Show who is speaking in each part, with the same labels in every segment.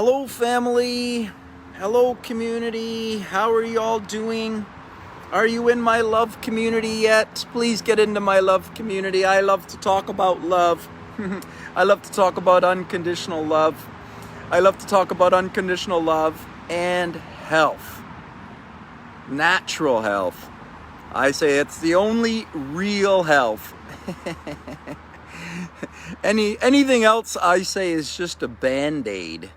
Speaker 1: Hello, family. Hello, community. How are you all doing? Are you in my love community yet? Please get into my love community. I love to talk about love. I love to talk about unconditional love. I love to talk about unconditional love and health. Natural health. I say it's the only real health. Anything else I say is just a band-aid.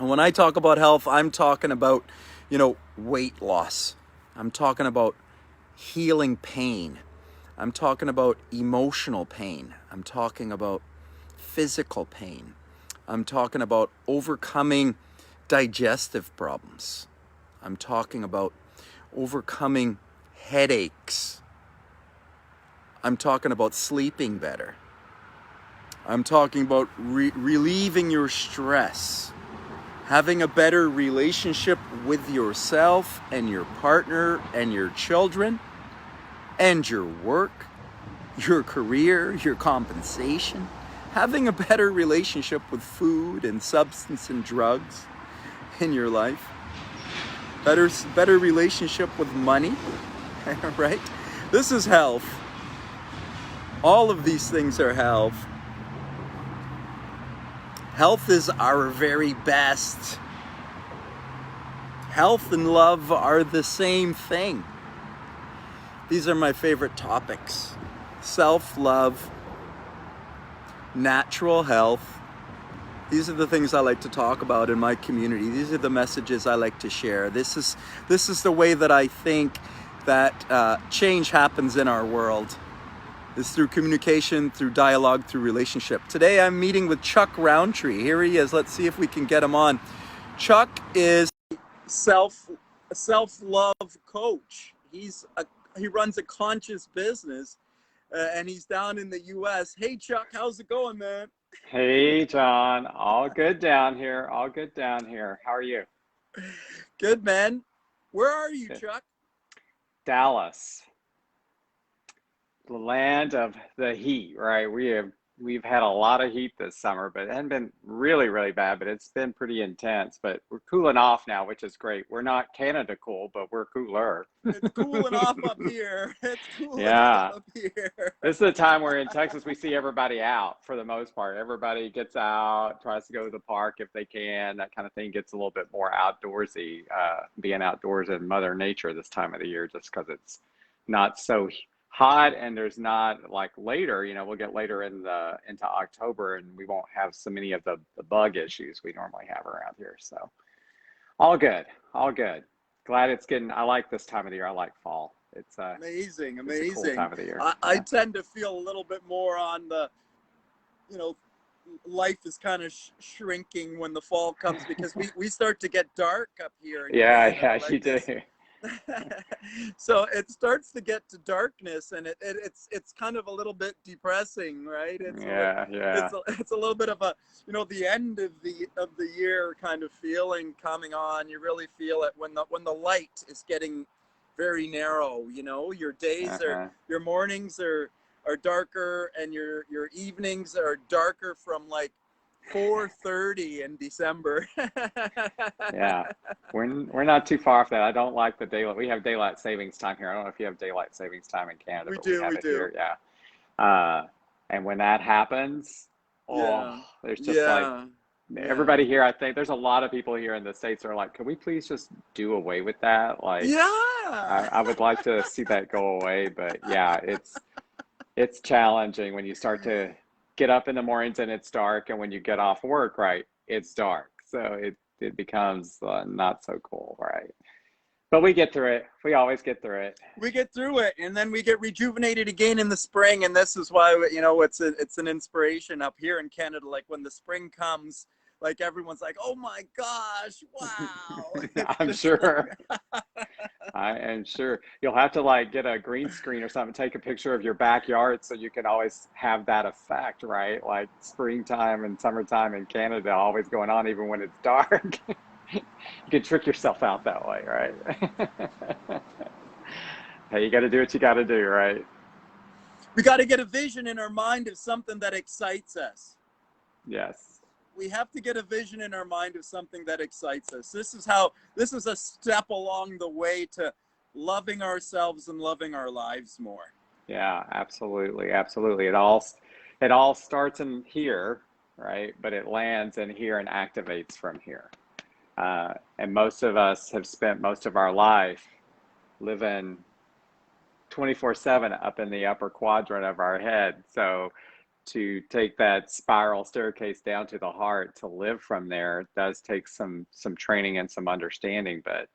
Speaker 1: And when I talk about health, I'm talking about, weight loss. I'm talking about healing pain. I'm talking about emotional pain. I'm talking about physical pain. I'm talking about overcoming digestive problems. I'm talking about overcoming headaches. I'm talking about sleeping better. I'm talking about relieving your stress. Having a better relationship with yourself and your partner and your children and your work, your career, your compensation. Having a better relationship with food and substance and drugs in your life. Better relationship with money, right? This is health. All of these things are health. Health is our very best. Health and love are the same thing. These are my favorite topics. Self-love, natural health. These are the things I like to talk about in my community. These are the messages I like to share. This is the way that I think that change happens in our world. It's through communication, through dialogue, through relationship. Today I'm meeting with Chuck Roundtree. Here he is. Let's see if we can get him on. Chuck is self-love coach. He runs a conscious business, and he's down in the U.S. Hey, Chuck, how's it going, man?
Speaker 2: Hey, John. All good down here. All good down here. How are you?
Speaker 1: Good, man. Where are you,
Speaker 2: Good.
Speaker 1: Chuck?
Speaker 2: Dallas, the land of the heat, right? We've had a lot of heat this summer, but it hasn't been really bad, but it's been pretty intense. But we're cooling off now, which is great. We're not Canada cool, but we're cooler.
Speaker 1: It's cooling off up here. It's cooling off
Speaker 2: Yeah.
Speaker 1: up here.
Speaker 2: This is the time where in Texas we see everybody out for the most part. Everybody gets out, tries to go to the park if they can, that kind of thing. Gets a little bit more outdoorsy, being outdoors in Mother Nature this time of the year, just because it's not so hot and there's not like later, we'll get later into October and we won't have so many of the bug issues we normally have around here. So all good, all good. Glad it's getting, I like this time of the year. I like fall.
Speaker 1: Amazing,
Speaker 2: It's a cool
Speaker 1: amazing.
Speaker 2: time of the year.
Speaker 1: I
Speaker 2: Yeah.
Speaker 1: tend to feel a little bit more on the, you know, life is kind of shrinking when the fall comes because we start to get dark up here in
Speaker 2: Yeah,
Speaker 1: Canada
Speaker 2: yeah, you
Speaker 1: like
Speaker 2: do.
Speaker 1: this. So it starts to get to darkness, and it's kind of a little bit depressing, right?
Speaker 2: Yeah, yeah.
Speaker 1: It's a little bit of a, the end of the year kind of feeling coming on. You really feel it when the light is getting very narrow. Your days are
Speaker 2: Uh-huh.
Speaker 1: your mornings are darker, and your evenings are darker from like 4:30 in December.
Speaker 2: Yeah. We're not too far off that. I don't like the daylight. We have daylight savings time here. I don't know if you have daylight savings time in Canada,
Speaker 1: We
Speaker 2: but we
Speaker 1: do,
Speaker 2: have
Speaker 1: we
Speaker 2: it
Speaker 1: do.
Speaker 2: here. Yeah. And when that happens, oh,
Speaker 1: Yeah,
Speaker 2: there's just like
Speaker 1: yeah, yeah,
Speaker 2: everybody here, I think there's a lot of people here in the States are like, can we please just do away with that? Like,
Speaker 1: yeah.
Speaker 2: I would like to see that go away, but yeah, it's challenging when you start to get up in the mornings and it's dark, and when you get off work, right, it's dark. So it becomes not so cool, right? But we get through it. We always get through it.
Speaker 1: We get through it, and then we get rejuvenated again in the spring. And this is why it's an inspiration up here in Canada. Like when the spring comes, like everyone's like, "Oh my gosh, wow!" It's
Speaker 2: I'm
Speaker 1: just
Speaker 2: sure.
Speaker 1: like,
Speaker 2: I am sure you'll have to like get a green screen or something, take a picture of your backyard so you can always have that effect, right? Like springtime and summertime in Canada always going on even when it's dark. You can trick yourself out that way, right? Hey, you got to do what you got to do, right?
Speaker 1: we got to get a vision in our mind of something that excites us.
Speaker 2: Yes.
Speaker 1: we have to get a vision in our mind of something that excites us. This is a step along the way to loving ourselves and loving our lives more.
Speaker 2: Yeah, absolutely, absolutely. It all starts in here, right? But it lands in here and activates from here. And most of us have spent most of our life living 24/7 up in the upper quadrant of our head. So to take that spiral staircase down to the heart, to live from there, does take some training and some understanding. But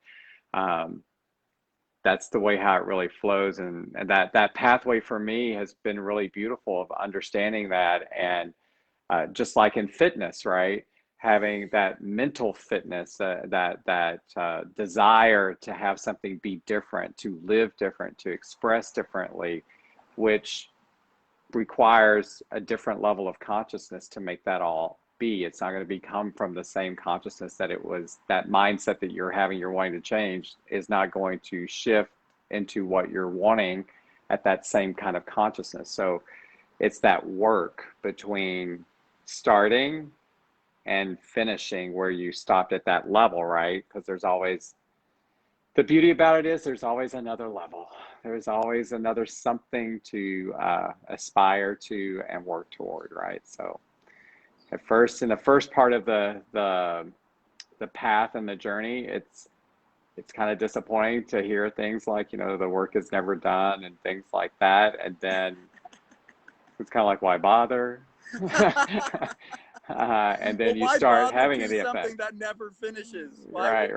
Speaker 2: that's the way how it really flows, and that pathway for me has been really beautiful of understanding that. And just like in fitness, right, having that mental fitness, that desire to have something be different, to live different, to express differently, which requires a different level of consciousness to make that all be. It's not going to come from the same consciousness that it was. That mindset that you're wanting to change is not going to shift into what you're wanting at that same kind of consciousness. So it's that work between starting and finishing where you stopped at that level, right? Because there's always, the beauty about it is there's always another level. There's always another something to aspire to and work toward, right? So at first, in the first part of the path and the journey, it's kind of disappointing to hear things like, the work is never done and things like that. And then it's kind of like, why bother? And then you start having the effect.
Speaker 1: Something that never finishes.
Speaker 2: Right.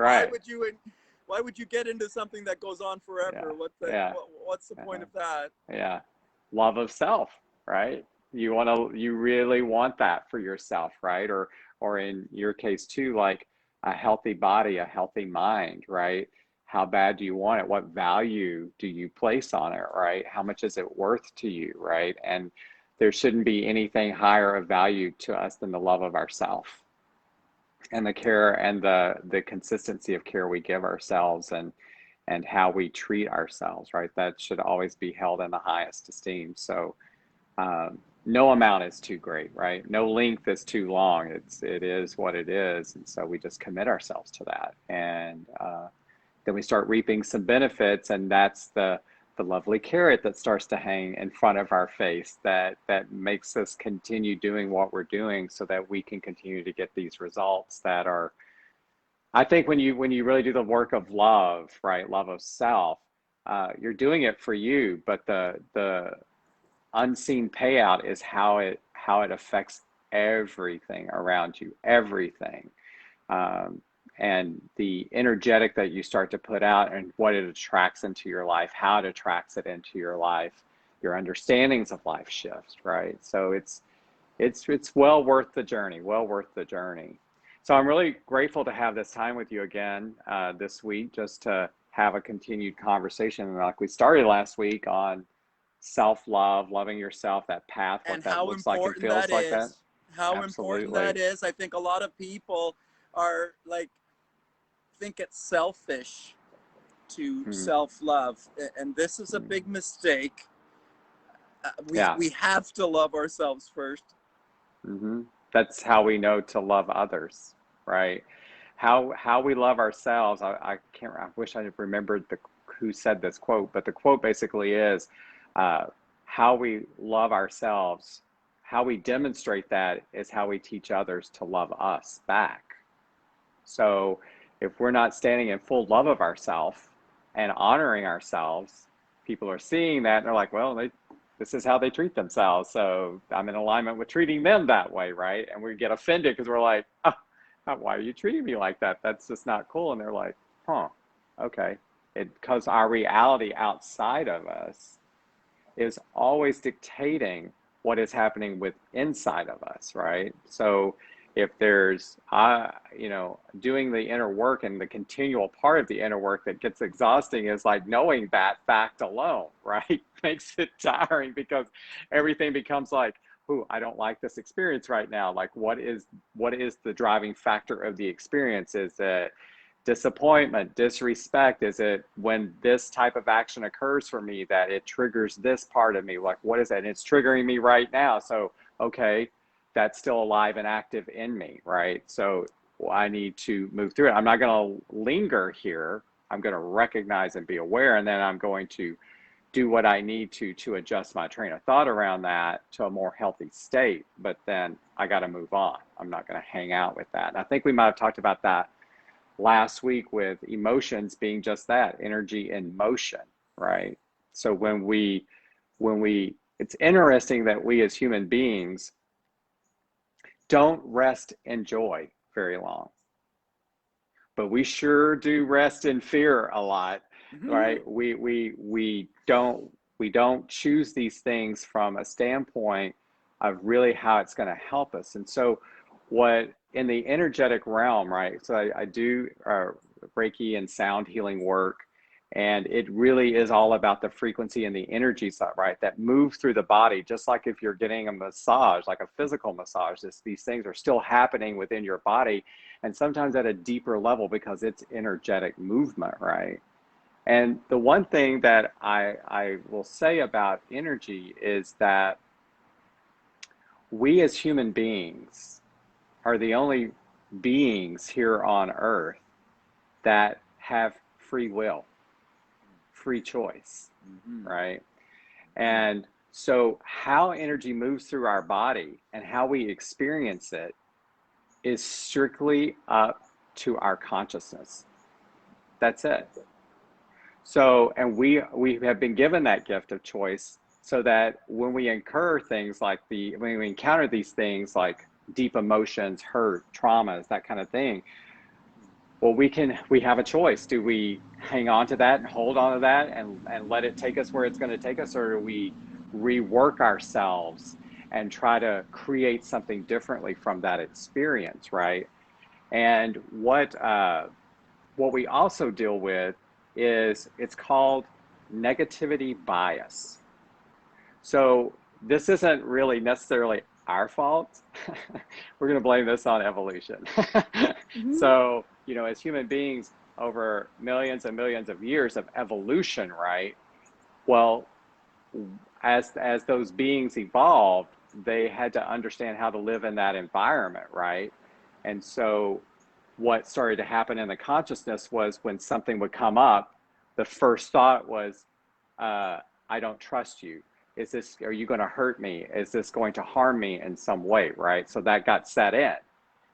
Speaker 1: Why would you get into something that goes on forever?
Speaker 2: Yeah.
Speaker 1: What's the point of that?
Speaker 2: Yeah. Love of self, right? You really want that for yourself, right? Or in your case too, like a healthy body, a healthy mind, right? How bad do you want it? What value do you place on it, right? How much is it worth to you, right? And there shouldn't be anything higher of value to us than the love of ourselves and the care and the consistency of care we give ourselves, and how we treat ourselves, right? That should always be held in the highest esteem. So no amount is too great, right? No length is too long. It is what it is. And so we just commit ourselves to that. And then we start reaping some benefits, and that's the lovely carrot that starts to hang in front of our face that makes us continue doing what we're doing so that we can continue to get these results that are, I think when you really do the work of love, right, love of self, you're doing it for you, but the unseen payout is how it affects everything around you, everything. And the energetic that you start to put out and what it attracts into your life, how it attracts it into your life, your understandings of life shift, right? So it's well worth the journey, So I'm really grateful to have this time with you again this week, just to have a continued conversation like we started last week on self-love, loving yourself, that path, what that looks like and feels like that.
Speaker 1: How important that is. I think a lot of people are like, think it's selfish to self-love, and this is a big mistake. We have to love ourselves first.
Speaker 2: That's how we know to love others, right? How we love ourselves. I wish I remembered who said this quote, but the quote basically is, how we love ourselves, how we demonstrate that is how we teach others to love us back. So if we're not standing in full love of ourselves and honoring ourselves, people are seeing that and they're like, well, this is how they treat themselves. So I'm in alignment with treating them that way, right? And we get offended because we're like, oh, why are you treating me like that? That's just not cool. And they're like, okay. Because our reality outside of us is always dictating what is happening with inside of us, right? So if there's, doing the inner work, and the continual part of the inner work that gets exhausting is like knowing that fact alone, right? Makes it tiring because everything becomes like, ooh, I don't like this experience right now. Like, what is the driving factor of the experience? Is it disappointment, disrespect? Is it when this type of action occurs for me that it triggers this part of me? Like, what is that? And it's triggering me right now. So, okay, that's still alive and active in me, right? So I need to move through it. I'm not going to linger here. I'm going to recognize and be aware, and then I'm going to do what I need to adjust my train of thought around that to a more healthy state. But then I got to move on. I'm not going to hang out with that. And I think we might have talked about that last week with emotions being just that, energy in motion, right? So when we, it's interesting that we as human beings don't rest in joy very long, but we sure do rest in fear a lot, right? We don't choose these things from a standpoint of really how it's going to help us. And so what in the energetic realm, right? So I do Reiki and sound healing work, and it really is all about the frequency and the energy side, right? That move through the body, just like if you're getting a massage, like a physical massage, these things are still happening within your body, and sometimes at a deeper level because it's energetic movement, right? And the one thing that I will say about energy is that we as human beings are the only beings here on earth that have free will, free choice, right? And so how energy moves through our body and how we experience it is strictly up to our consciousness. That's it. So, and we have been given that gift of choice so that when we incur things like when we encounter these things like deep emotions, hurt, traumas, that kind of thing, well, we have a choice. Do we hang on to that and hold on to that and let it take us where it's going to take us, or do we rework ourselves and try to create something differently from that experience, right? And what we also deal with is, it's called negativity bias. So this isn't really necessarily our fault. We're going to blame this on evolution. So, you know, as human beings, over millions and millions of years of evolution, right? Well, as those beings evolved, they had to understand how to live in that environment, right? And so what started to happen in the consciousness was when something would come up, the first thought was, I don't trust you. Are you going to hurt me? Is this going to harm me in some way, right? So that got set in.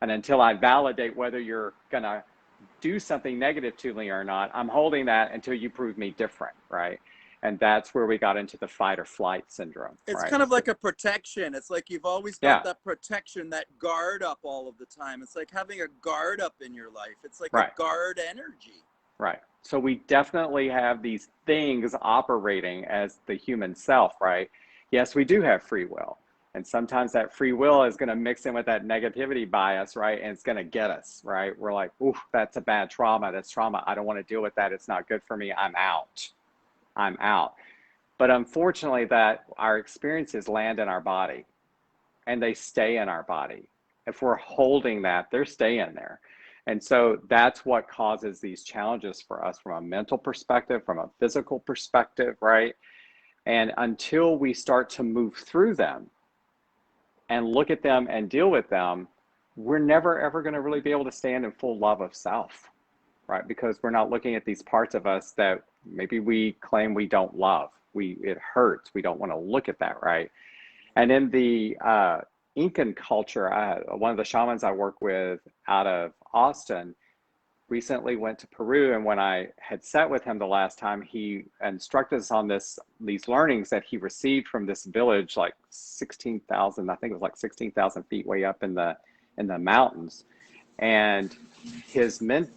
Speaker 2: And until I validate whether you're going to do something negative to me or not, I'm holding that until you prove me different, right? And that's where we got into the fight or flight syndrome.
Speaker 1: It's
Speaker 2: right?
Speaker 1: kind of like a protection. It's like you've always got that protection, that guard up all of the time. It's like having a guard up in your life. It's like a guard energy.
Speaker 2: Right. So we definitely have these things operating as the human self, right? Yes, we do have free will. And sometimes that free will is going to mix in with that negativity bias, right? And it's going to get us, right? We're like, ooh, that's a bad trauma. That's trauma. I don't want to deal with that. It's not good for me. I'm out. I'm out. But unfortunately, that our experiences land in our body and they stay in our body. If we're holding that, they're staying there. And so that's what causes these challenges for us from a mental perspective, from a physical perspective, right? And until we start to move through them and look at them and deal with them, we're never, ever going to really be able to stand in full love of self, right? Because we're not looking at these parts of us that maybe we claim we don't love. It hurts. We don't want to look at that, right? And in the Incan culture, one of the shamans I work with out of Austin recently went to Peru, and when I had sat with him the last time, he instructed us on these learnings that he received from this village, like 16,000, I think it was like 16,000 feet way up in the mountains. And the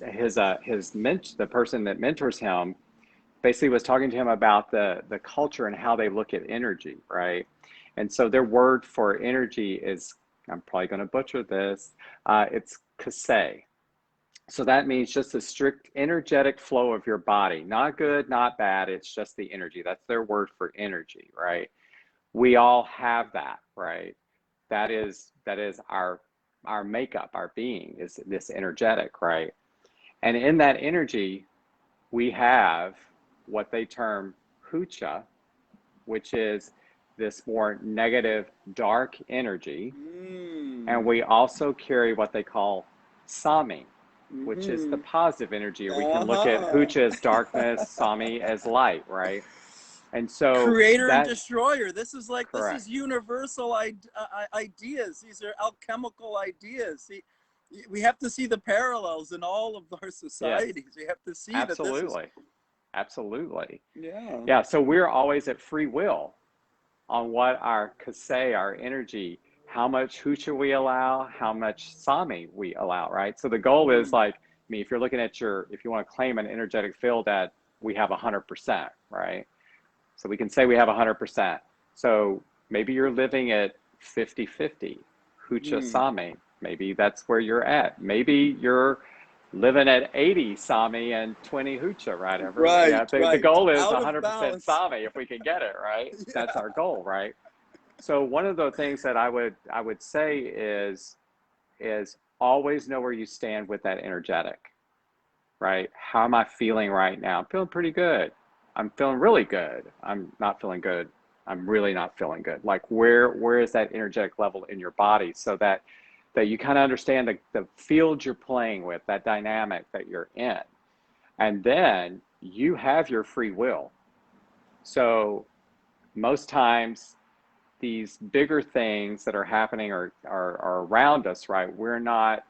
Speaker 2: person that mentors him basically was talking to him about the culture and how they look at energy, right? And so their word for energy is, I'm probably going to butcher this, it's kase. So that means just a strict energetic flow of your body. Not good, not bad, it's just the energy. That's their word for energy, right? We all have that, right? That is our makeup, our being is this energetic, right? And in that energy, we have what they term hucha, which is this more negative, dark energy. And
Speaker 1: Mm.
Speaker 2: we also carry what they call Sami, which is the
Speaker 1: Mm-hmm.
Speaker 2: positive energy. Or we can look at
Speaker 1: Uh-huh.
Speaker 2: Hucha as darkness, Sami as light, right? And so
Speaker 1: Creator and
Speaker 2: that,
Speaker 1: destroyer. This is like, this is
Speaker 2: correct.
Speaker 1: universal ideas. These are alchemical ideas. See, we have to see the parallels in all of our
Speaker 2: Yes,
Speaker 1: societies. We have to see that this is,
Speaker 2: absolutely. Absolutely.
Speaker 1: yeah.
Speaker 2: Yeah. So we're always at free will on what our kase, our energy, how much hucha we allow, how much sami we allow, right? So the goal is
Speaker 1: Mm.
Speaker 2: like, I mean, if you're looking at your, if you want to claim an energetic field that we have 100%, right? So we can say we have 100%. So maybe you're living at 50-50, hucha
Speaker 1: Mm.
Speaker 2: sami. Maybe that's where you're at. Maybe you're living at 80 Sami and 20 Hucha, right? Yeah,
Speaker 1: Right,
Speaker 2: the
Speaker 1: right.
Speaker 2: goal is
Speaker 1: Out of
Speaker 2: 100%
Speaker 1: balance.
Speaker 2: Sami if we can get it, right? That's
Speaker 1: Yeah.
Speaker 2: our goal, right? So one of the things that I would say is always know where you stand with that energetic, right? How am I feeling right now? I'm feeling pretty good. I'm feeling really good. I'm not feeling good. I'm really not feeling good. Like where is that energetic level in your body so that you kind of understand the field you're playing with, that dynamic that you're in. And then you have your free will. So most times these bigger things that are happening are around us, right? We're not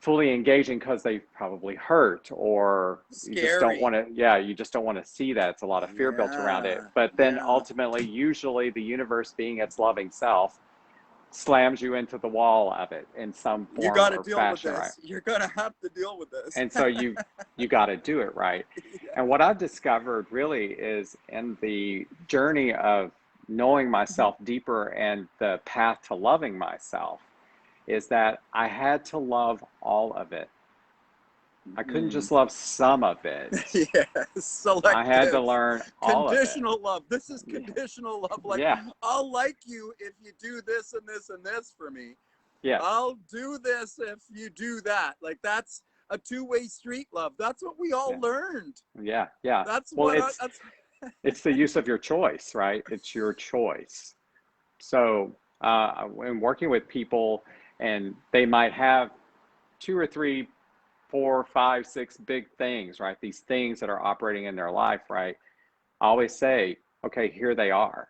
Speaker 2: fully engaging because they probably hurt, or you just don't want
Speaker 1: Scary.
Speaker 2: to, yeah, you just don't want to see that. It's a lot of fear built around it.
Speaker 1: Yeah,
Speaker 2: But then
Speaker 1: yeah.
Speaker 2: ultimately, usually the universe being its loving self slams you into the wall of it in some
Speaker 1: You
Speaker 2: form
Speaker 1: got to
Speaker 2: or
Speaker 1: deal with
Speaker 2: fashion, right?
Speaker 1: this. You're going to have to deal with this.
Speaker 2: And so you got to do it right.
Speaker 1: Yeah.
Speaker 2: And what I've discovered really is in the journey of knowing myself deeper and the path to loving myself is that I had to love all of it. I couldn't
Speaker 1: Mm.
Speaker 2: just love some of it.
Speaker 1: Yeah,
Speaker 2: I had to
Speaker 1: selective.
Speaker 2: learn all of it.
Speaker 1: Conditional love. This is conditional love. Like,
Speaker 2: Yeah.
Speaker 1: I'll like you if you do this and this and this for me.
Speaker 2: Yes.
Speaker 1: I'll do this if you do that. Like, that's a two-way street love. That's what we all
Speaker 2: Yeah.
Speaker 1: learned.
Speaker 2: Yeah. Yeah.
Speaker 1: That's
Speaker 2: Well,
Speaker 1: what I, that's
Speaker 2: it's the use of your choice, right? It's your choice. So, when working with people, and they might have two or three, four, five, six big things, right? These things that are operating in their life, right? I always say, okay, here they are.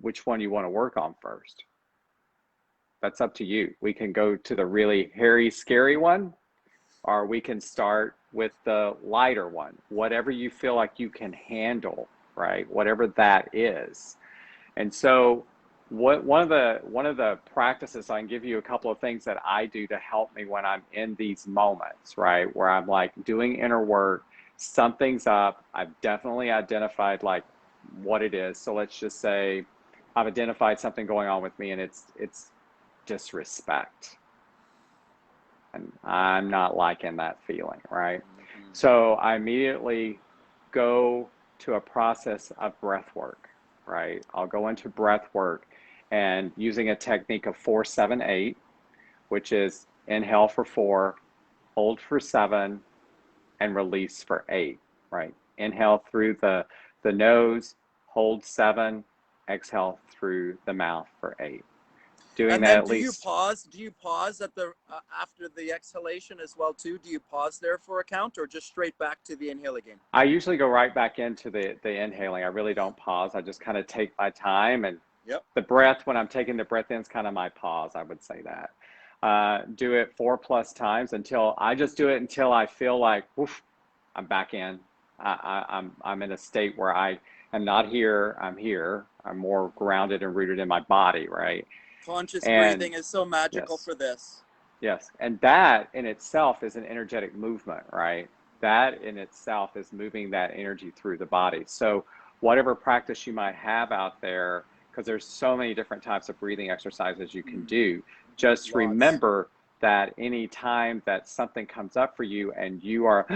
Speaker 2: Which one you want to work on first? That's up to you. We can go to the really hairy, scary one, or we can start with the lighter one, whatever you feel like you can handle, right? Whatever that is. And so one of the practices, I can give you a couple of things that I do to help me when I'm in these moments, right? Where I'm like doing inner work, something's up. I've definitely identified like what it is. So let's just say I've identified something going on with me, and it's disrespect. And I'm not liking that feeling, right? So I immediately go to a process of breath work, right? I'll go into breath work and using a technique of 4-7-8, which is inhale for 4, hold for 7, and release for 8, right? Inhale through the nose, hold 7, exhale through the mouth for 8. Doing
Speaker 1: and
Speaker 2: that
Speaker 1: then
Speaker 2: at least.
Speaker 1: do you pause at the after the exhalation as well too? Do you pause there for a count or just straight back to the inhale again?
Speaker 2: I usually go right back into the inhaling. I really don't pause. I just kind of take my time, and
Speaker 1: Yep.
Speaker 2: the breath, when I'm taking the breath in, is kind of my pause. I would say that. Do it 4+ times until I just do it until I feel like, woof, I'm back in. I'm in a state where I am not here. I'm here. I'm more grounded and rooted in my body, right?
Speaker 1: Conscious
Speaker 2: And
Speaker 1: breathing is so magical
Speaker 2: yes,
Speaker 1: for this.
Speaker 2: yes, and that in itself is an energetic movement, right? That in itself is moving that energy through the body. So whatever practice you might have out there, because there's so many different types of breathing exercises you can do, just
Speaker 1: Lots.
Speaker 2: remember that any time that something comes up for you and you are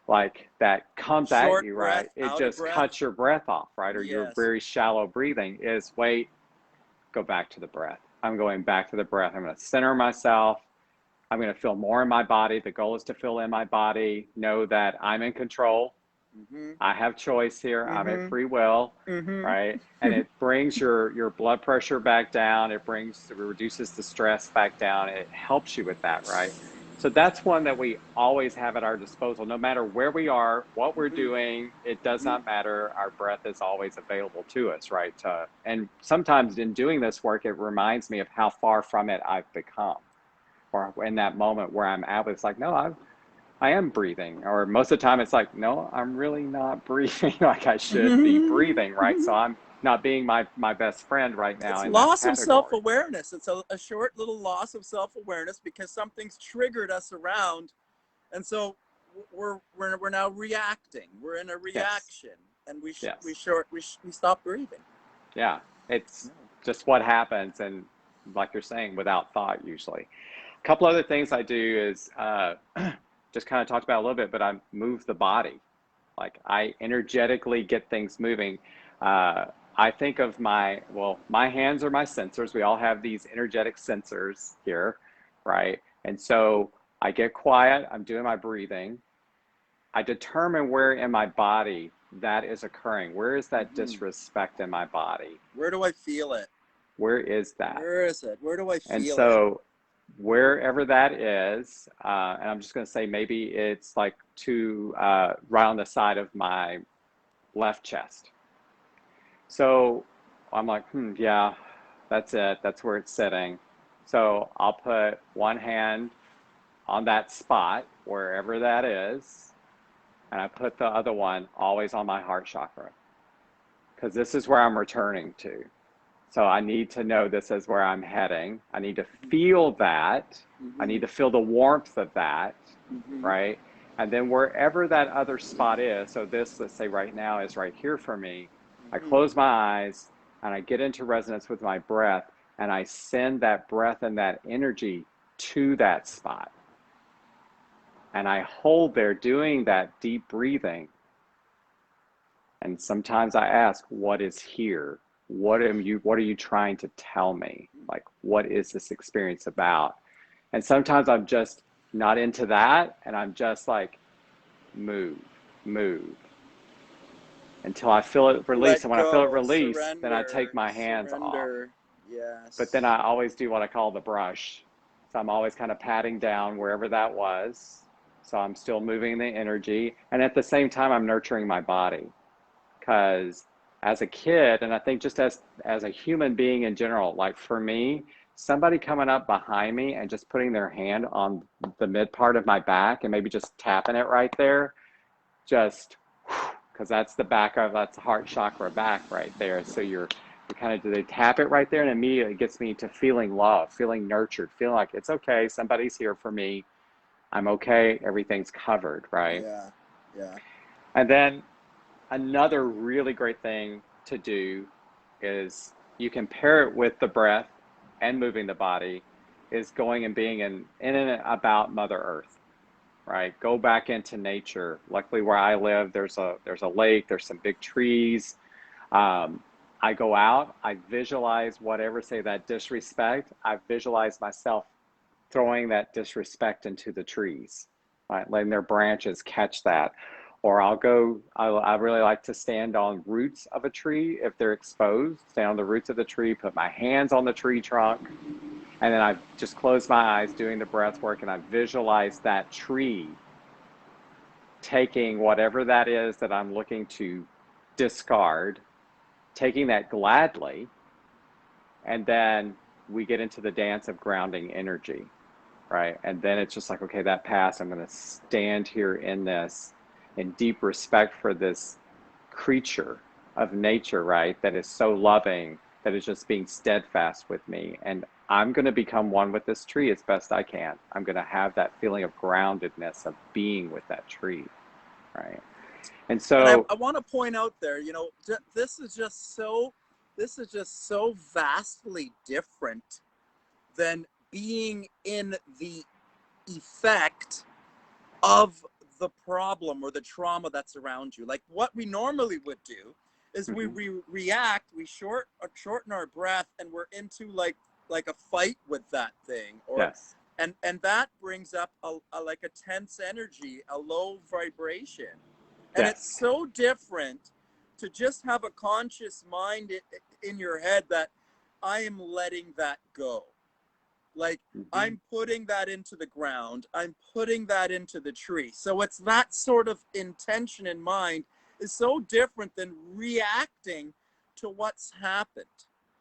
Speaker 2: like that comes at
Speaker 1: Short
Speaker 2: you,
Speaker 1: breath,
Speaker 2: right? It
Speaker 1: out of
Speaker 2: just
Speaker 1: breath.
Speaker 2: cuts your breath off, right? Or you're
Speaker 1: Yes.
Speaker 2: very shallow breathing, is wait, go back to the breath. I'm going back to the breath. I'm going to center myself. I'm going to feel more in my body. The goal is to feel in my body, know that I'm in control. I have choice here. I'm at
Speaker 1: Mm-hmm.
Speaker 2: free will,
Speaker 1: Mm-hmm.
Speaker 2: right? And it brings your blood pressure back down. It reduces the stress back down. It helps you with that, right? So that's one that we always have at our disposal, no matter where we are, what we're doing. It does not matter. Our breath is always available to us, right? And sometimes in doing this work, it reminds me of how far from it I've become, or in that moment where I'm at, it's like, no, I am breathing. Or most of the time it's like, no, I'm really not breathing like I should be breathing, right? So I'm not being my best friend right now
Speaker 1: It's
Speaker 2: in that
Speaker 1: loss of
Speaker 2: category.
Speaker 1: self-awareness. It's a short little loss of self-awareness because something's triggered us around, and so we're now reacting. We're in a
Speaker 2: Yes.
Speaker 1: reaction, and
Speaker 2: Yes.
Speaker 1: we stop breathing.
Speaker 2: Yeah. It's just what happens. And like you're saying, without thought, usually. A couple other things I do is just kind of talked about a little bit, but I move the body. Like I energetically get things moving. Uh, I think of my hands are my sensors. We all have these energetic sensors here, right? And so I get quiet, I'm doing my breathing. I determine where in my body that is occurring. Where is that disrespect in my body?
Speaker 1: Where do I feel it?
Speaker 2: Where is that?
Speaker 1: Where is it? Where do I
Speaker 2: And
Speaker 1: feel it?
Speaker 2: so wherever that is, and I'm just going to say maybe it's like right on the side of my left chest. So I'm like, yeah, that's it. That's where it's sitting. So I'll put one hand on that spot, wherever that is, and I put the other one always on my heart chakra, because this is where I'm returning to. So I need to know this is where I'm heading. I need to feel that. I need to feel the warmth of that, right? And then wherever that other spot is, so this, let's say right now, is right here for me, I close my eyes and I get into resonance with my breath, and I send that breath and that energy to that spot. And I hold there doing that deep breathing. And sometimes I ask, what is here? What are you trying to tell me? Like, what is this experience about? And sometimes I'm just not into that, and I'm just like, move, move, until I feel it release.
Speaker 1: Let
Speaker 2: And when I feel it
Speaker 1: go,
Speaker 2: release, then I take
Speaker 1: surrender,
Speaker 2: my hands off.
Speaker 1: surrender.
Speaker 2: But then
Speaker 1: Yes.
Speaker 2: I always do what I call the brush. So I'm always kind of patting down wherever that was. So I'm still moving the energy. And at the same time, I'm nurturing my body. Because as a kid, and I think just as a human being in general, like for me, somebody coming up behind me and just putting their hand on the mid part of my back and maybe just tapping it right there, just because that's the heart chakra back right there. So you kind of, they tap it right there, and immediately it gets me to feeling love, feeling nurtured, feeling like it's okay, somebody's here for me, I'm okay, everything's covered, right?
Speaker 1: Yeah. Yeah.
Speaker 2: And then another really great thing to do is, you can pair it with the breath and moving the body, is going and being in and about Mother Earth, right? Go back into nature. Luckily, where I live, there's a lake, there's some big trees. I go out, I visualize whatever, say that disrespect, I visualize myself throwing that disrespect into the trees, right? Letting their branches catch that. Or I really like to stand on roots of a tree if they're exposed, stand on the roots of the tree, put my hands on the tree trunk, and then I just close my eyes doing the breath work, and I visualize that tree taking whatever that is that I'm looking to discard, taking that gladly, and then we get into the dance of grounding energy, right? And then it's just like, okay, that passed. I'm going to stand here in this, in deep respect for this creature of nature, right? That is so loving, that is just being steadfast with me. And I'm going to become one with this tree as best I can. I'm going to have that feeling of groundedness, of being with that tree, right? And
Speaker 1: And
Speaker 2: so,
Speaker 1: I want to point out there, this is just so vastly different than being in the effect of the problem or the trauma that's around you. Like what we normally would do is we react, we shorten our breath, and we're into like a fight with that thing, or
Speaker 2: yes,
Speaker 1: and that brings up a like a tense energy, a low vibration.
Speaker 3: And it's so different to just have a conscious mind in your head that I am letting that go. Like, I'm putting that into the ground. I'm putting that into the tree. So it's that sort of intention in mind is so different than reacting to what's happened.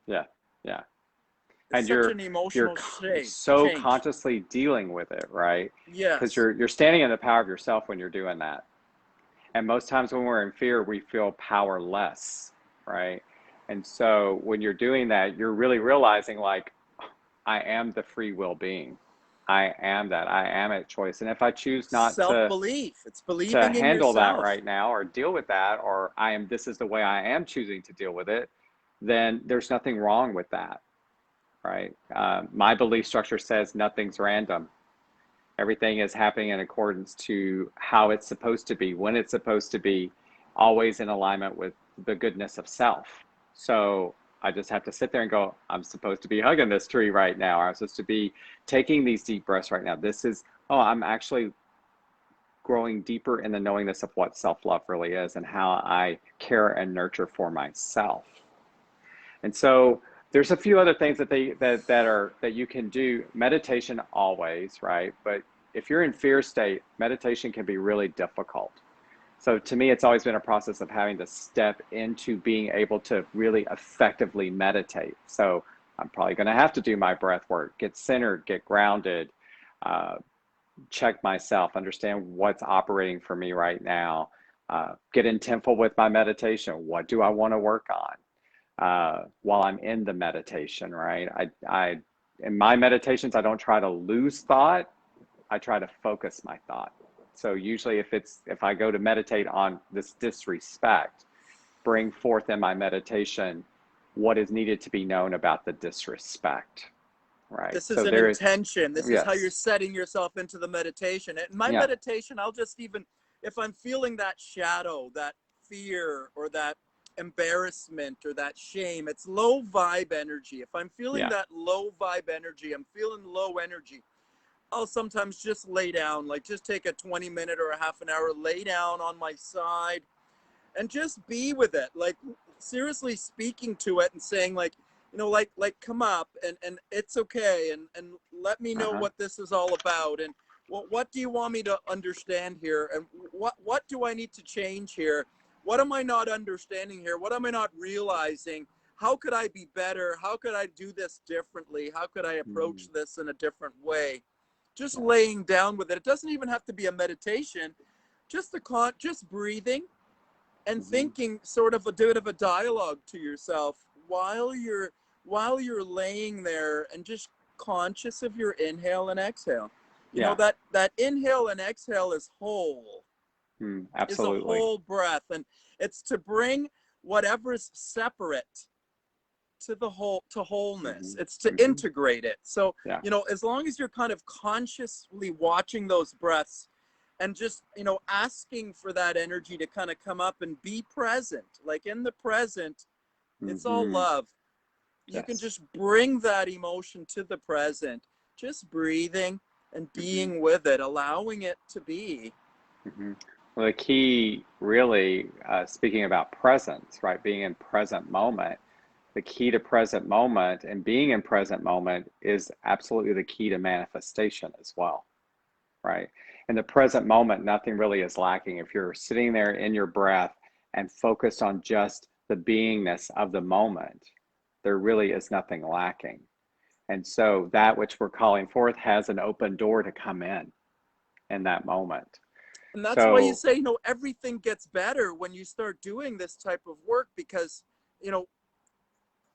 Speaker 2: Yeah. Yeah.
Speaker 3: It's
Speaker 2: And
Speaker 3: such an emotional
Speaker 2: so
Speaker 3: change.
Speaker 2: consciously dealing with it, right?
Speaker 3: Yes.
Speaker 2: Because you're standing in the power of yourself when you're doing that. And most times when we're in fear, we feel powerless, right? And so when you're doing that, you're really realizing, like, I am the free will being. I am that. I am at choice. And if I choose not
Speaker 3: self-belief, it's believing
Speaker 2: to
Speaker 3: in
Speaker 2: handle
Speaker 3: yourself.
Speaker 2: that right now or deal with that, or this is the way I am choosing to deal with it, then there's nothing wrong with that, right? My belief structure says nothing's random. Everything is happening in accordance to how it's supposed to be, when it's supposed to be, always in alignment with the goodness of self. So I just have to sit there and go, I'm supposed to be hugging this tree right now. Or I'm supposed to be taking these deep breaths right now. This is, I'm actually growing deeper in the knowingness of what self-love really is and how I care and nurture for myself. And so there's a few other things that you can do. Meditation always, right? But if you're in fear state, meditation can be really difficult. So to me, it's always been a process of having to step into being able to really effectively meditate. So I'm probably going to have to do my breath work, get centered, get grounded, check myself, understand what's operating for me right now, get intentful with my meditation. What do I want to work on while I'm in the meditation, right? I in my meditations, I don't try to lose thought. I try to focus my thought. So usually if I go to meditate on this disrespect, bring forth in my meditation what is needed to be known about the disrespect, right?
Speaker 3: This is an intention. This is how you're setting yourself into the meditation. In my meditation, I'll just even, if I'm feeling that shadow, that fear, or that embarrassment, or that shame, it's low vibe energy. If I'm feeling that low vibe energy, I'm feeling low energy, I'll sometimes just lay down, like just take a 20-minute or a half an hour, lay down on my side and just be with it. Like seriously speaking to it and saying, like, you know, like come up and it's okay. And let me know what this is all about. And what do you want me to understand here? And what do I need to change here? What am I not understanding here? What am I not realizing? How could I be better? How could I do this differently? How could I approach this in a different way? Just laying down with it. It doesn't even have to be a meditation. Just just breathing and thinking, sort of a bit of a dialogue to yourself while you're laying there, and just conscious of your inhale and exhale. You know, that inhale and exhale is whole.
Speaker 2: Absolutely.
Speaker 3: Is a whole breath, and it's to bring whatever's separate to the whole, to wholeness. It's to integrate it. So you know, as long as you're kind of consciously watching those breaths and just, you know, asking for that energy to kind of come up and be present, like in the present, it's all love. You can just bring that emotion to the present, just breathing and being with it, allowing it to be.
Speaker 2: Well, the key really, speaking about presence, right? Being in present moment, the key to present moment and being in present moment is absolutely the key to manifestation as well, right? In the present moment, nothing really is lacking. If you're sitting there in your breath and focused on just the beingness of the moment, there really is nothing lacking. And so that which we're calling forth has an open door to come in that moment.
Speaker 3: And that's why you say, you know, everything gets better when you start doing this type of work, because, you know,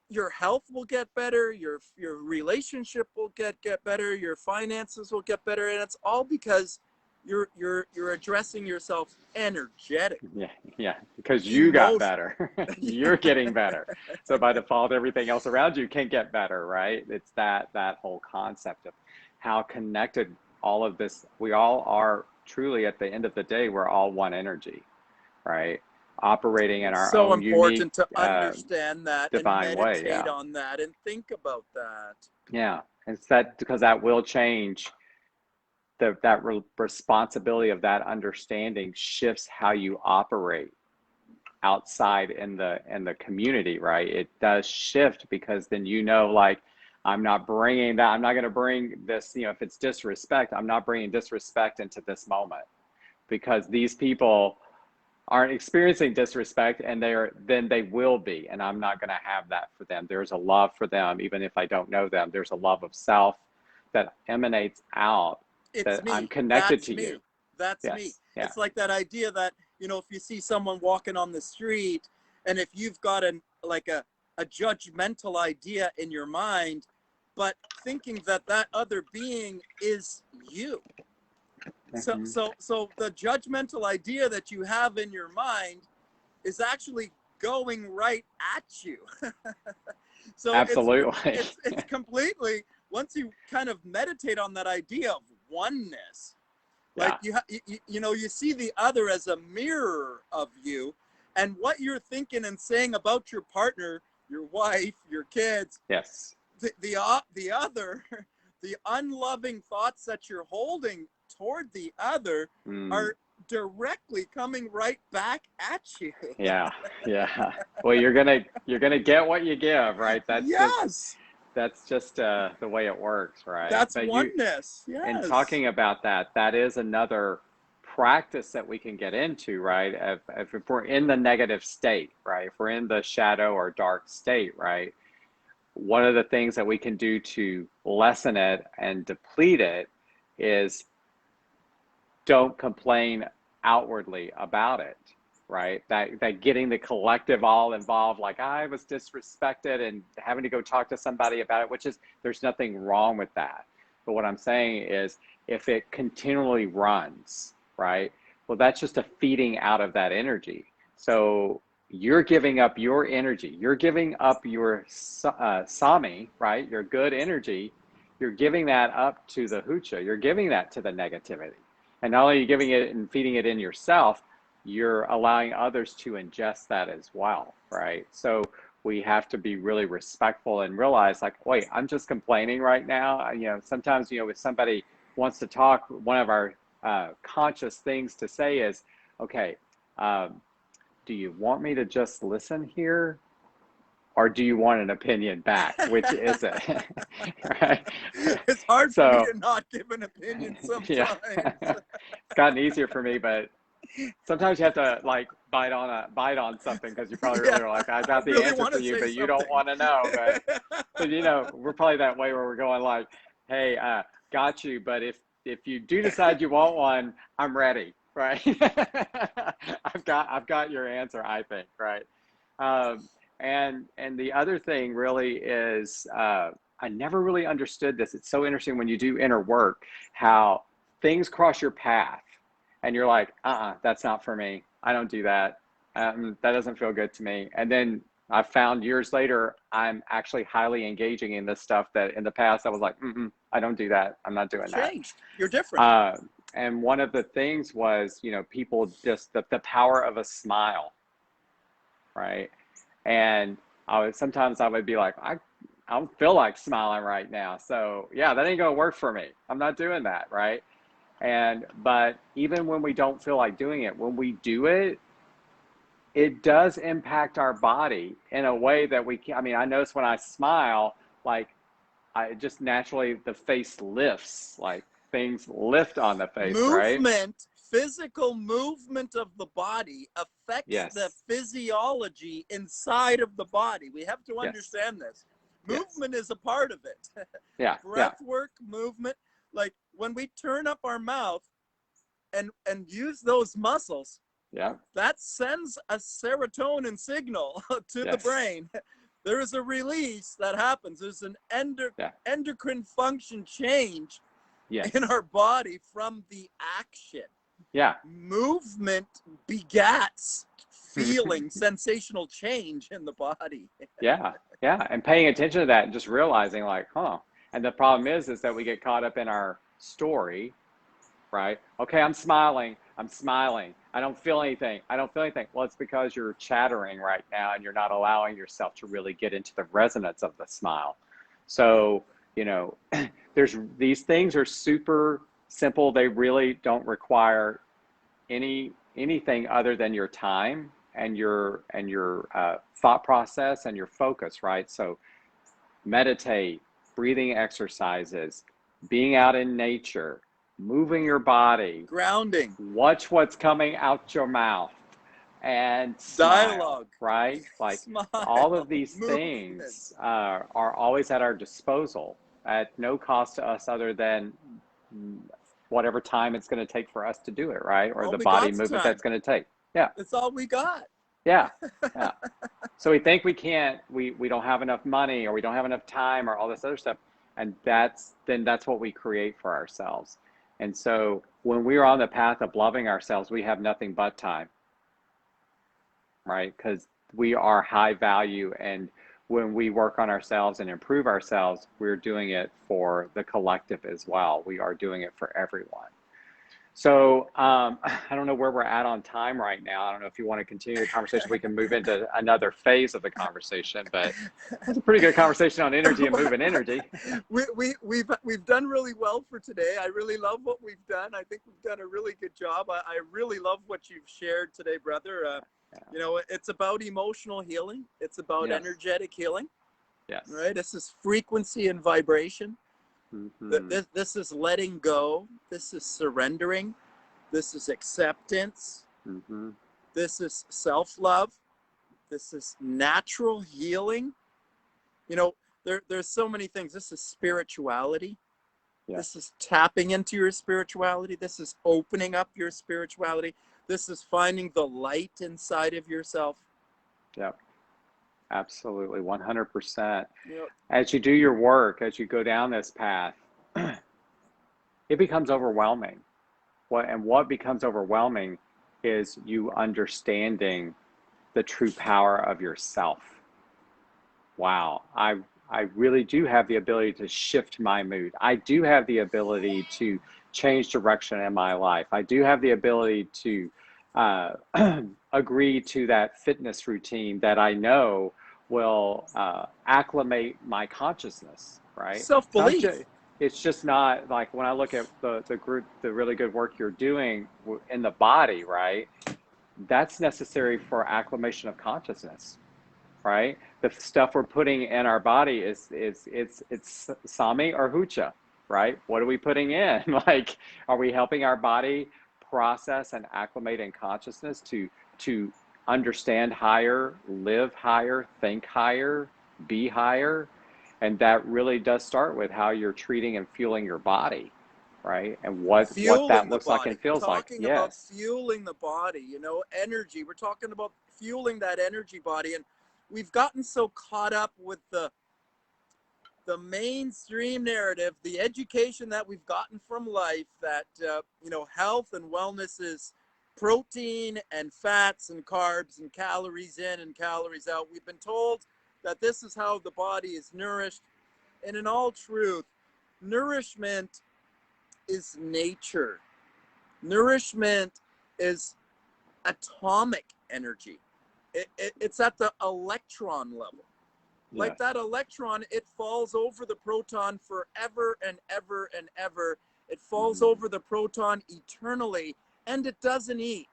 Speaker 3: your health will get better, your relationship will get better, your finances will get better, and it's all because you're addressing yourself energetically.
Speaker 2: Yeah, because you got better. You're getting better. So by default, everything else around you can get better, right? It's that whole concept of how connected all of this, we all are. Truly, at the end of the day, we're all one energy, right? Operating in our own unique,
Speaker 3: so important to understand that and meditate
Speaker 2: way,
Speaker 3: on that and think about that.
Speaker 2: Yeah, and it's that, because that will change responsibility of that understanding shifts how you operate outside in the community, right? It does shift, because then, you know, like, I'm not bringing that, I'm not going to bring this, you know, if it's disrespect, I'm not bringing disrespect into this moment, because these people aren't experiencing disrespect, and then they will be, and I'm not going to have that for them. There's a love for them, even if I don't know them. There's a love of self that emanates out,
Speaker 3: It's
Speaker 2: that
Speaker 3: me.
Speaker 2: I'm connected
Speaker 3: That's
Speaker 2: to
Speaker 3: me.
Speaker 2: you.
Speaker 3: That's
Speaker 2: Yes.
Speaker 3: me.
Speaker 2: Yeah.
Speaker 3: It's like that idea that, you know, if you see someone walking on the street, and if you've got a judgmental idea in your mind, but thinking that that other being is you.
Speaker 2: Mm-hmm.
Speaker 3: So the judgmental idea that you have in your mind is actually going right at you. So
Speaker 2: Absolutely.
Speaker 3: it's completely, once you kind of meditate on that idea of oneness, like you know, you see the other as a mirror of you, and what you're thinking and saying about your partner, your wife, your kids,
Speaker 2: Yes.
Speaker 3: the other, the unloving thoughts that you're holding toward the other are directly coming right back at you.
Speaker 2: Yeah. Well, you're gonna get what you give, right? That's just the way it works, right?
Speaker 3: That's
Speaker 2: But
Speaker 3: oneness. Yes.
Speaker 2: in talking about that, that is another practice that we can get into, right? If we're in the negative state, right? If we're in the shadow or dark state, right? One of the things that we can do to lessen it and deplete it is don't complain outwardly about it, right? That getting the collective all involved, like, I was disrespected, and having to go talk to somebody about it, which is, there's nothing wrong with that. But what I'm saying is, if it continually runs, right? Well, that's just a feeding out of that energy. So you're giving up your energy. You're giving up your sami, right? Your good energy. You're giving that up to the hucha. You're giving that to the negativity. And not only are you giving it and feeding it in yourself, you're allowing others to ingest that as well, right? So we have to be really respectful and realize, like, wait, I'm just complaining right now. You know, sometimes, you know, if somebody wants to talk, one of our conscious things to say is, okay, do you want me to just listen here? Or do you want an opinion back? Which is it? Right?
Speaker 3: It's hard for me to not give an opinion sometimes.
Speaker 2: Yeah. It's gotten easier for me, but sometimes you have to, like, bite on something, because you probably really are like, I got the
Speaker 3: really
Speaker 2: answer for you, but you don't want to know. But you know, we're probably that way, where we're going like, hey, got you, but if you do decide you want one, I'm ready, right? I've got your answer, I think, right? And the other thing really is, I never really understood this. It's so interesting when you do inner work, how things cross your path, and you're like, that's not for me. I don't do that. That doesn't feel good to me. And then I found years later, I'm actually highly engaging in this stuff that in the past I was like, I don't do that. I'm not doing that.
Speaker 3: Changed. You're different.
Speaker 2: And one of the things was, you know, people just, the power of a smile, right? And sometimes I would be like, I don't feel like smiling right now. So yeah, that ain't gonna work for me. I'm not doing that, right? But even when we don't feel like doing it, when we do it, it does impact our body in a way that I mean, I notice when I smile, like, I just naturally, the face lifts, like things lift on the face, right?
Speaker 3: Physical movement of the body affects the physiology inside of the body. We have to understand this. Movement is a part of it. Breath work, movement. Like when we turn up our mouth and use those muscles, that sends a serotonin signal to the brain. There is a release that happens. There's an endocrine function change in our body from the action. Movement begats feeling, sensational change in the body.
Speaker 2: And paying attention to that and just realizing, like, and the problem is that we get caught up in our story, right? Okay, I'm smiling. I don't feel anything. Well, it's because you're chattering right now, and you're not allowing yourself to really get into the resonance of the smile. So, you know, these things are super simple. They really don't require anything other than your time and your thought process and your focus, right? So meditate, breathing exercises, being out in nature, moving your body,
Speaker 3: grounding,
Speaker 2: watch what's coming out your mouth, and smile,
Speaker 3: dialogue,
Speaker 2: right? Like
Speaker 3: smile,
Speaker 2: all of these
Speaker 3: movement.
Speaker 2: things are always at our disposal at no cost to us other than whatever time it's going to take for us to do it, right? Or
Speaker 3: All
Speaker 2: the
Speaker 3: we
Speaker 2: body
Speaker 3: got's
Speaker 2: movement
Speaker 3: time.
Speaker 2: that's going to take. Yeah.
Speaker 3: That's all we got.
Speaker 2: Yeah. Yeah. So we think we can't, we don't have enough money, or we don't have enough time, or all this other stuff. And that's what we create for ourselves. And so when we are on the path of loving ourselves, we have nothing but time, right? Because we are high value. And when we work on ourselves and improve ourselves, we're doing it for the collective as well. We are doing it for everyone. So I don't know where we're at on time right now. I don't know if you want to continue the conversation. We can move into another phase of the conversation, but it's a pretty good conversation on energy and moving energy.
Speaker 3: We've done really well for today. I really love what we've done. I think we've done a really good job. I really love what you've shared today, brother. You know, it's about emotional healing. It's about energetic healing.
Speaker 2: Yes.
Speaker 3: Right. This is frequency and vibration.
Speaker 2: Mm-hmm.
Speaker 3: This is letting go. This is surrendering. This is acceptance.
Speaker 2: Mm-hmm.
Speaker 3: This is self-love. This is natural healing. You know, there's so many things. This is spirituality. Yeah. This is tapping into your spirituality. This is opening up your spirituality. This is finding the light inside of yourself.
Speaker 2: Yeah. Absolutely, 100%.
Speaker 3: Yep.
Speaker 2: As you do your work, as you go down this path, it becomes overwhelming. What becomes overwhelming is you understanding the true power of yourself. Wow, I really do have the ability to shift my mood. I do have the ability to change direction in my life. I do have the ability to agree to that fitness routine that I know will acclimate my consciousness, right?
Speaker 3: Self-belief.
Speaker 2: It's just not like when I look at the group, the really good work you're doing in the body, right? That's necessary for acclimation of consciousness, right? The stuff we're putting in our body is Sami or Hucha, right? What are we putting in? Like, are we helping our body process and acclimate in consciousness to understand higher, live higher, think higher, be higher? And that really does start with how you're treating and fueling your body, right? And what that looks like and feels like.
Speaker 3: Talking about fueling the body, you know, energy. We're talking about fueling that energy body, and we've gotten so caught up with the mainstream narrative, the education that we've gotten from life, that you know, health and wellness is protein and fats and carbs and calories in and calories out. We've been told that this is how the body is nourished. And in all truth, nourishment is nature. Nourishment is atomic energy. It's at the electron level. Yeah. Like that electron, it falls over the proton forever and ever and ever. It falls over the proton eternally, and it doesn't eat.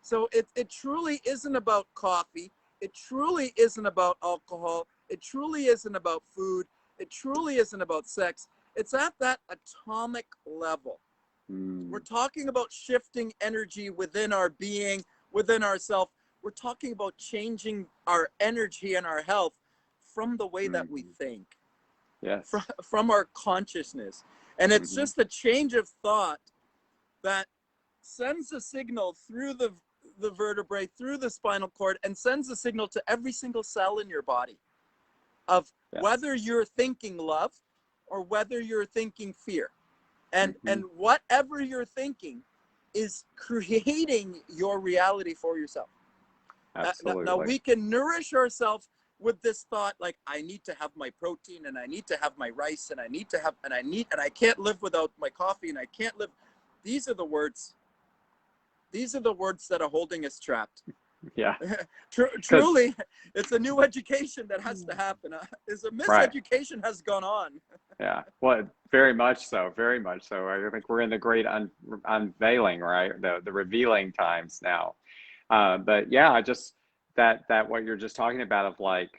Speaker 3: So it truly isn't about coffee. It truly isn't about alcohol. It truly isn't about food. It truly isn't about sex. It's at that atomic level. We're talking about shifting energy within our being, within ourself. We're talking about changing our energy and our health from the way that we think.
Speaker 2: Yes.
Speaker 3: From our consciousness. And it's just a change of thought that sends a signal through the vertebrae, through the spinal cord, and sends a signal to every single cell in your body of whether you're thinking love or whether you're thinking fear. And whatever you're thinking is creating your reality for yourself.
Speaker 2: Absolutely.
Speaker 3: Now we can nourish ourselves with this thought, like, I need to have my protein, and I need to have my rice, and I can't live without my coffee, and I can't live. These are the words that are holding us trapped.
Speaker 2: Yeah.
Speaker 3: Truly, it's a new education that has to happen. Is a miseducation has gone on.
Speaker 2: Yeah, well, very much so, very much so. I think we're in the great unveiling, right? The revealing times now. But yeah, I just that what you're just talking about of like,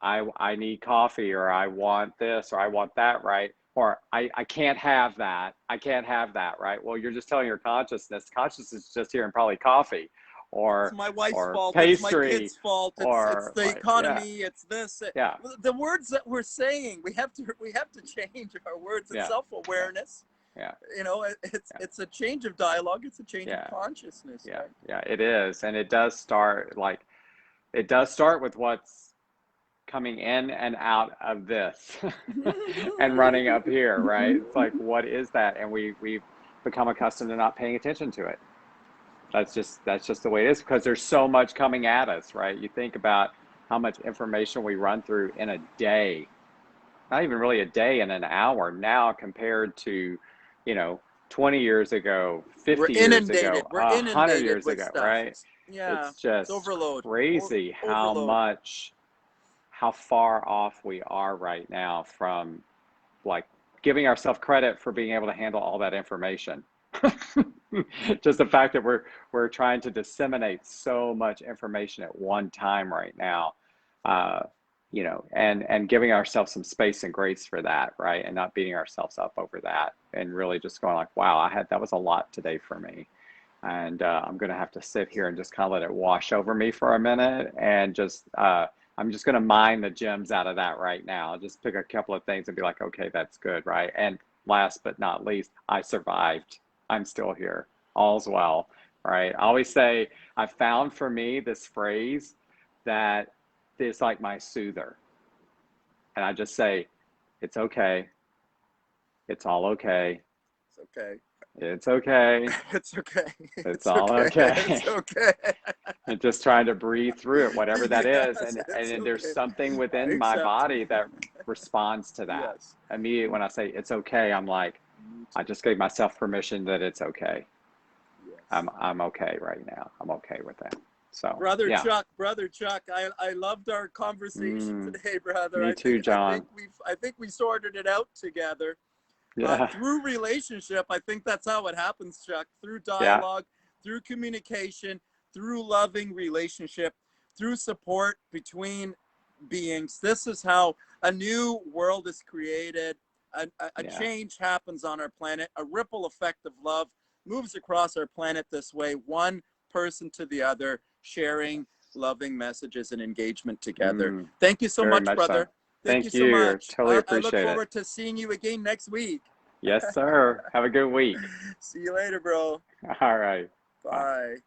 Speaker 2: I need coffee, or I want this, or I want that, right? Or I can't have that. I can't have that, right? Well, you're just telling your consciousness. Consciousness is just here and probably coffee,
Speaker 3: It's my wife's fault.
Speaker 2: pastry,
Speaker 3: it's my kid's fault. It's the economy. It's this.
Speaker 2: Yeah.
Speaker 3: The words that we're saying, we have to change our words. It's self-awareness.
Speaker 2: Yeah.
Speaker 3: You know, it's a change of dialogue. It's a change of consciousness.
Speaker 2: Yeah.
Speaker 3: Right?
Speaker 2: Yeah, it is, and it does start with what's coming in and out of this and running up here, right? It's like, what is that? And we've become accustomed to not paying attention to it. That's just the way it is, because there's so much coming at us, right? You think about how much information we run through in a day, not even really a day, in an hour now, compared to, 20 years ago, 50 years ago, 100 years ago, right? It's just
Speaker 3: overload.
Speaker 2: crazy how far off we are right now from like giving ourselves credit for being able to handle all that information. Just the fact that we're trying to disseminate so much information at one time right now, and giving ourselves some space and grace for that, right? And not beating ourselves up over that, and really just going like, wow, that was a lot today for me. And I'm going to have to sit here and just kind of let it wash over me for a minute, and just, I'm just going to mine the gems out of that right now. I'll just pick a couple of things and be like, okay, that's good, right? And last but not least, I survived. I'm still here. All's well, right? I always say, I found for me this phrase that is like my soother. And I just say, it's okay. It's all okay.
Speaker 3: It's okay.
Speaker 2: It's okay.
Speaker 3: It's okay.
Speaker 2: It's all okay.
Speaker 3: It's okay.
Speaker 2: And just trying to breathe through it, whatever that is. And there's something within my body that responds to that.
Speaker 3: Yes.
Speaker 2: Immediately when I say it's okay, I'm like, I just gave myself permission that it's okay. Yes. I'm okay right now. I'm okay with that. So
Speaker 3: Brother Chuck, I loved our conversation today, brother.
Speaker 2: Me too, John.
Speaker 3: I think we sorted it out together.
Speaker 2: Yeah.
Speaker 3: Through relationship, I think that's how it happens, Chuck. Through dialogue, through communication, through loving relationship, through support between beings. This is how a new world is created. A change happens on our planet. A ripple effect of love moves across our planet this way, one person to the other, sharing loving messages and engagement together. Thank you so much, brother.
Speaker 2: So. Thank you so much. Totally appreciate it.
Speaker 3: I look forward to seeing you again next week.
Speaker 2: Yes, sir. Have a good week.
Speaker 3: See you later, bro.
Speaker 2: All right.
Speaker 3: Bye.